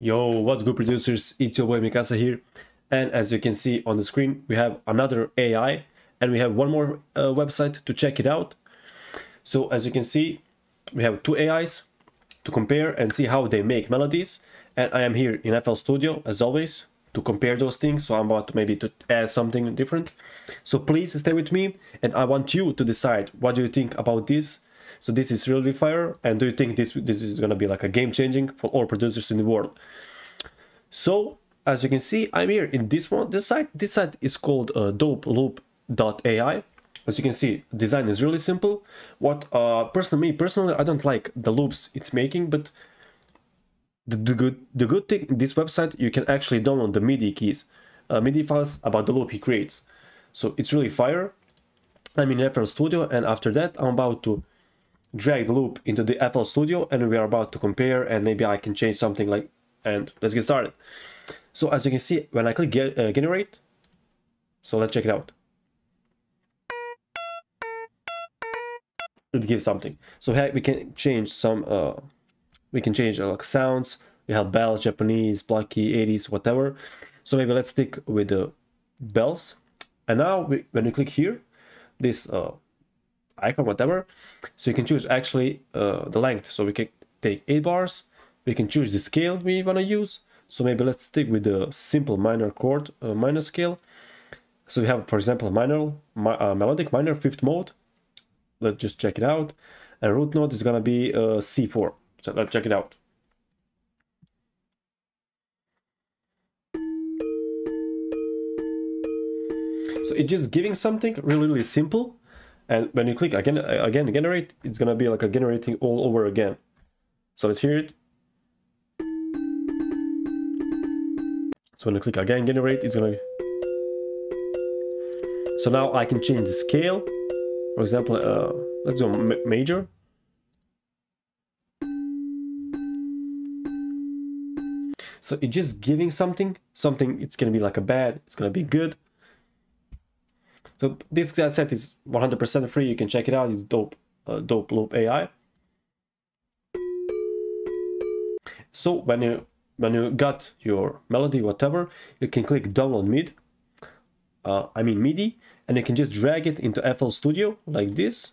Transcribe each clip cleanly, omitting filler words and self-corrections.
Yo, what's good producers? It's your boy Mikasa here, and as you can see on the screen we have another AI and we have one more website to check it out. So as you can see we have two AIs to compare and see how they make melodies, and I am here in FL Studio as always to compare those things. So I'm about to maybe to add something different, so please stay with me and I want you to decide what do you think about this. So this is really fire, and do you think this is gonna be like a game changing for all producers in the world? So as you can see, I'm here in this one. This site is called dopeloop.ai. As you can see, design is really simple. What personally I don't like the loops it's making, but the good thing in this website, you can actually download the MIDI keys, MIDI files about the loop he creates. So it's really fire. I'm in FL Studio, and after that I'm about to drag the loop into the FL Studio and we are about to compare, and maybe I can change something like, and let's get started. So as you can see, when I click generate, so let's check it out. It gives something. So here we can change some we can change like sounds. We have bells, Japanese, blocky, 80s, whatever. So maybe let's stick with the bells. And now when you click here, this icon, whatever, so you can choose actually the length. So we can take 8 bars, we can choose the scale we want to use. So maybe let's stick with the simple minor chord minor scale. So we have, for example, melodic minor 5th mode. Let's just check it out, and root note is gonna be C4. So let's check it out. So it's just giving something really simple. And when you click again generate, it's gonna be like a generating all over again. So let's hear it. So when you click again generate, it's gonna. So now I can change the scale. For example, let's do major. So it's just giving something. It's gonna be like a bad. It's gonna be good. So this set is 100% free. You can check it out. It's dope loop AI. So when you got your melody, whatever, you can click download MIDI, and you can just drag it into FL Studio like this.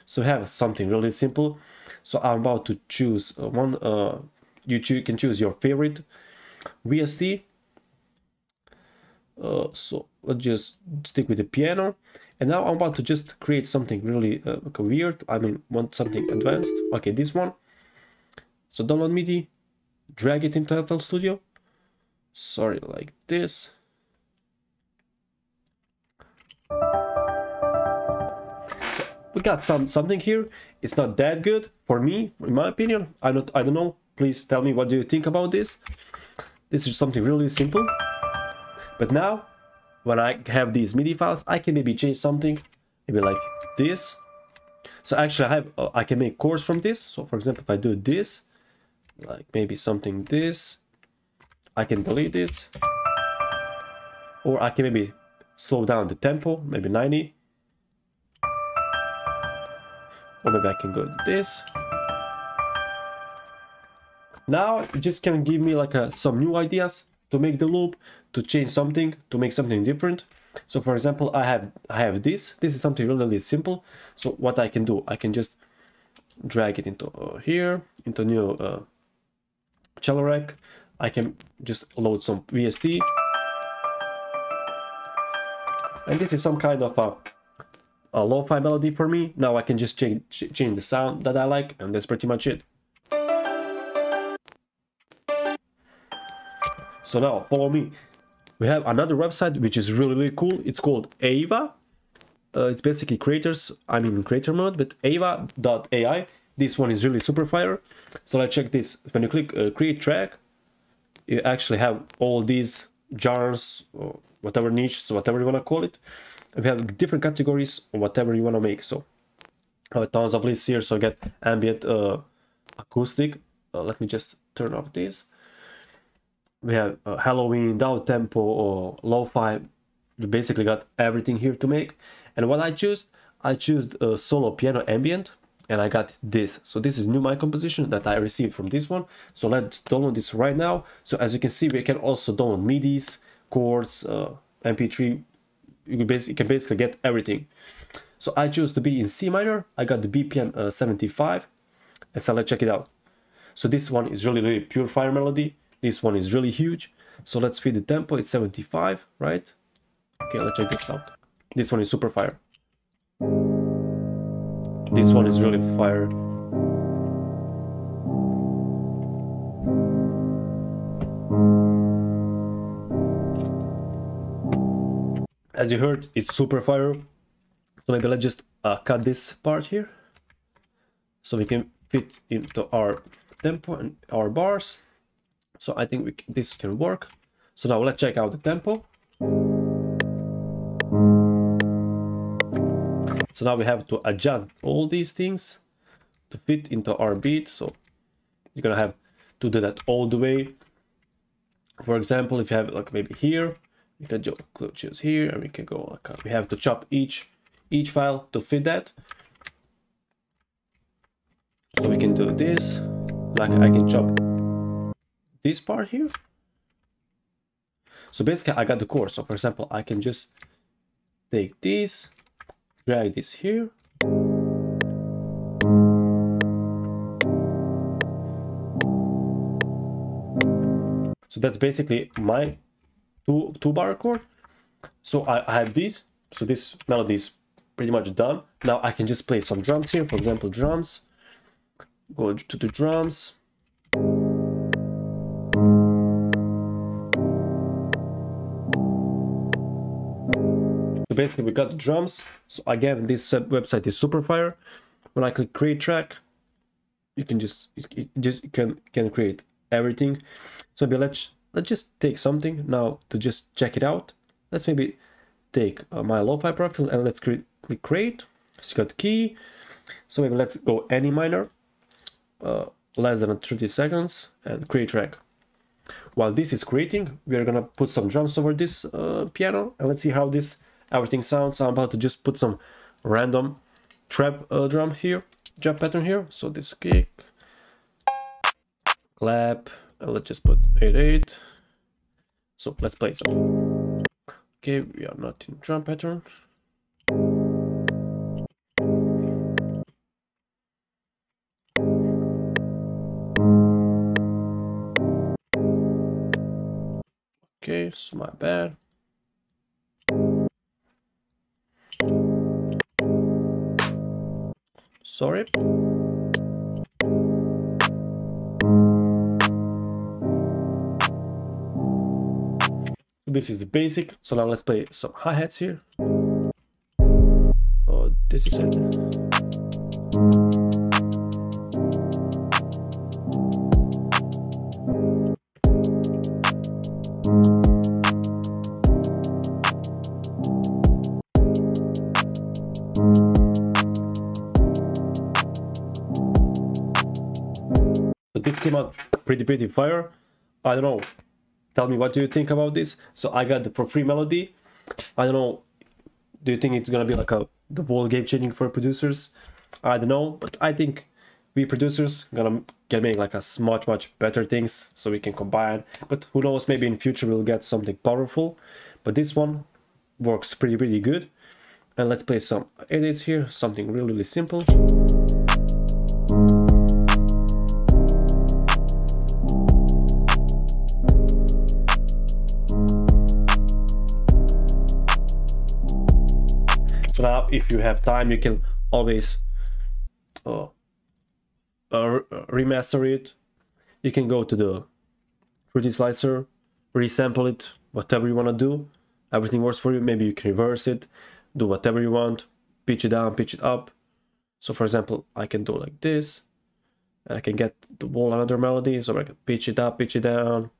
So have something really simple. So I'm about to choose one. You can choose your favorite VST. So let's just stick with the piano, and now I'm about to just create something really like a weird, want something advanced. Okay, this one. So download MIDI, drag it into FL Studio, sorry, like this. So we got something here. It's not that good for me, in my opinion. I don't know, please tell me what do you think about this. This is something really simple. But now, when I have these MIDI files, I can maybe change something, maybe like this. So actually, I can make chords from this. So for example, if I do this, like maybe something this, I can delete it, or I can maybe slow down the tempo, maybe 90, or maybe I can go this. Now it just can give me like some new ideas to make the loop, to change something, to make something different. So for example, I have this is something really simple. So what I can do, I can just drag it into here, into new cello rack. I can just load some VST, and this is some kind of a lo-fi melody for me. Now I can just change the sound that I like, and that's pretty much it. So now follow me. We have another website which is really cool. It's called Ava. It's basically creators, in creator mode, but ava.ai. This one is really super fire. So let's check this. When you click create track, you actually have all these genres, or whatever niche, so whatever you want to call it. We have different categories or whatever you want to make. So tons of lists here. So get ambient, acoustic. Let me just turn off this. We have Halloween, down tempo, or lo-fi. You basically got everything here to make. And what I choose solo piano ambient. and I got this. So this is new mic composition that I received from this one. So let's download this right now. So as you can see, we can also download melodies, chords, MP3. You can basically get everything. So I chose to be in C minor. I got the BPM 75, and so let's check it out. So this one is really pure fire melody. This one is really huge. So let's feed the tempo. It's 75, right? Okay, let's check this out. This one is super fire. This one is really fire. As you heard, it's super fire. So maybe let's just cut this part here, so we can fit into our tempo and our bars. So I think this can work. So now let's check out the tempo. So now we have to adjust all these things to fit into our beat. So you're gonna have to do that all the way. For example, if you have like maybe here, you can choose here, and we can go like we have to chop each file to fit that. So we can do this, like I can chop this part here. So basically I got the chord. So for example, I can just take this, drag this here. So that's basically my two bar chord. So I have these. So this melody is pretty much done. Now I can just play some drums here. For example, drums. Go to the drums. So basically we got the drums. So again, this website is super fire. When I click create track, you can can create everything. So maybe let's just take something now to just check it out. Let's maybe take my lo-fi profile and let's click create. So you got key. So maybe let's go any minor, less than 30 seconds, and create track. While this is creating, we are gonna put some drums over this piano, and let's see how everything sounds. So I'm about to just put some random trap drum pattern here. So this kick, clap, and let's just put 8/8. So let's play some. Okay, we are not in drum pattern. Okay, so my bad. Sorry. This is the basic. So now let's play some hi-hats here. Oh, this is it. So this came out pretty fire. I don't know. Tell me, what do you think about this? So I got the for free melody. I don't know. Do you think it's gonna be like the whole game changing for producers? I don't know, but I think we producers can make like a much better things so we can combine. But who knows? Maybe in future we'll get something powerful. But this one works pretty good. And let's play some edits here. Something really simple. So now, if you have time, you can always remaster it. You can go to the 3D slicer, resample it, whatever you want to do. Everything works for you. Maybe you can reverse it, do whatever you want, pitch it down, pitch it up. So for example, I can do like this. I can get the whole another melody, so I can pitch it up, pitch it down.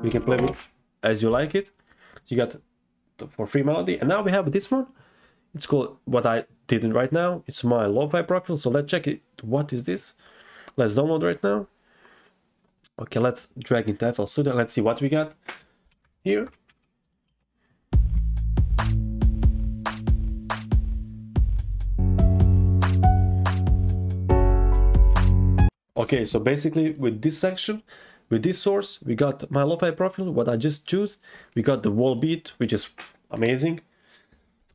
You can play it as you like it. You got the for free melody, and now we have this one. It's called what I did right now. It's my lo-fi profile. So let's check it. What is this? Let's download right now. Okay, let's drag into FL Studio. Let's see what we got here. Okay, so basically with this section, with this source, we got my lo-fi profile, what I just chose. We got the wall beat, which is amazing.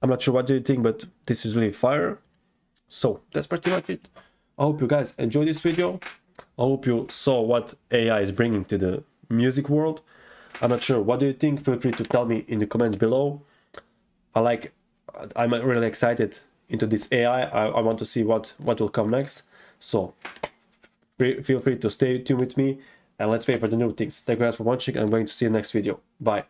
I'm not sure what you think, but this is really fire. So that's pretty much it. I hope you guys enjoyed this video. I hope you saw what AI is bringing to the music world. I'm not sure, what do you think? Feel free to tell me in the comments below. I'm really excited into this AI. I want to see what will come next. So feel free to stay tuned with me, and let's wait for the new things. Thank you guys for watching. I'm going to see you next video. Bye.